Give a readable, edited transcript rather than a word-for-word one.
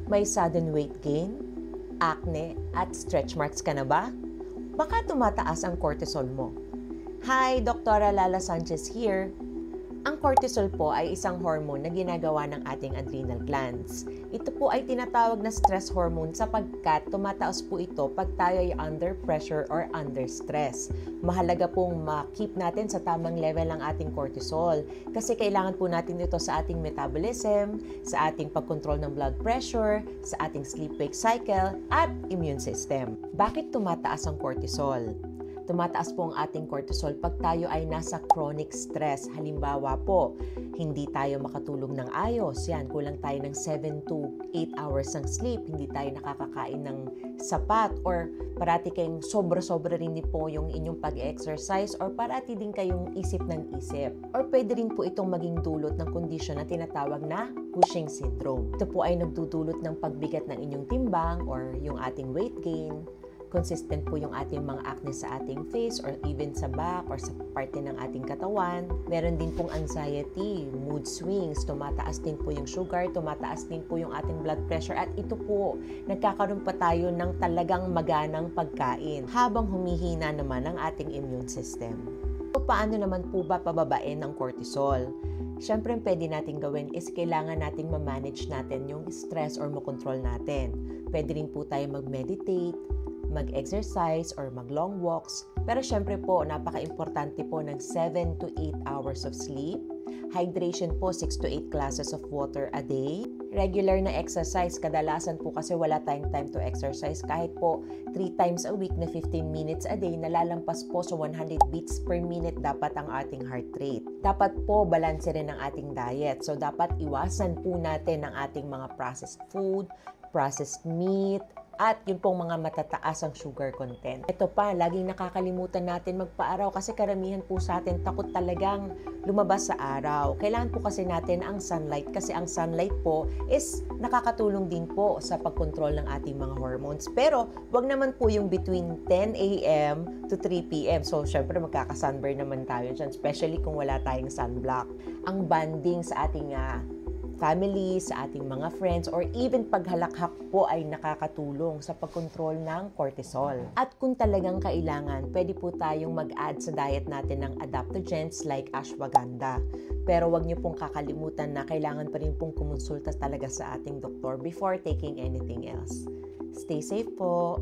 May sudden weight gain, acne, at stretch marks ka na ba? Baka tumataas ang cortisol mo. Hi, Dr. Lala Sanchez here. Ang cortisol po ay isang hormone na ginagawa ng ating adrenal glands. Ito po ay tinatawag na stress hormone sapagkat tumataas po ito pag tayo ay under pressure or under stress. Mahalaga pong ma-keep natin sa tamang level ang ating cortisol kasi kailangan po natin ito sa ating metabolism, sa ating pagkontrol ng blood pressure, sa ating sleep-wake cycle at immune system. Bakit tumataas ang cortisol? Tumataas po ang ating cortisol pag tayo ay nasa chronic stress. Halimbawa po, hindi tayo makatulog ng ayos. Yan, kulang tayo ng 7 to 8 hours ng sleep. Hindi tayo nakakakain ng sapat or parati kayong sobra-sobra rin po yung inyong pag-exercise or parati din kayong isip ng isip. Or pwede rin po itong maging dulot ng kondisyon na tinatawag na Cushing syndrome. Ito po ay nagdudulot ng pagbigat ng inyong timbang or yung ating weight gain. Consistent po yung ating mga acne sa ating face or even sa back or sa parte ng ating katawan. Meron din pong anxiety, mood swings, tumataas din po yung sugar, tumataas din po yung ating blood pressure at ito po, nagkakaroon pa tayo ng talagang maganang pagkain habang humihina naman ang ating immune system. So, paano naman po ba pababain ng cortisol? Siyempre, pwede natin gawin is kailangan nating ma-manage natin yung stress or makontrol natin. Pwede rin po tayo mag-meditate, mag-exercise or mag-long walks. Pero syempre po, napaka-importante po ng 7 to 8 hours of sleep. Hydration po, 6 to 8 glasses of water a day. Regular na exercise, kadalasan po kasi wala tayong time to exercise. Kahit po 3 times a week na 15 minutes a day, nalalampas po sa 100 beats per minute dapat ang ating heart rate. Dapat po, balanse rin ang ating diet. So, dapat iwasan po natin ang ating mga processed food, processed meat, at yun pong mga matataas ang sugar content. Ito pa, laging nakakalimutan natin magpa-araw kasi karamihan po sa atin takot talagang lumabas sa araw. Kailangan po kasi natin ang sunlight kasi ang sunlight po is nakakatulong din po sa pagkontrol ng ating mga hormones. Pero wag naman po yung between 10 a.m. to 3 p.m. So, syempre magkaka-sunburn naman tayo dyan, especially kung wala tayong sunblock. Ang bonding sa ating family, sa ating mga friends, or even paghalakhak po ay nakakatulong sa pagkontrol ng cortisol. At kung talagang kailangan, pwede po tayong mag-add sa diet natin ng adaptogens like ashwagandha. Pero wag niyo pong kakalimutan na kailangan pa rin pong kumonsulta talaga sa ating doktor before taking anything else. Stay safe po!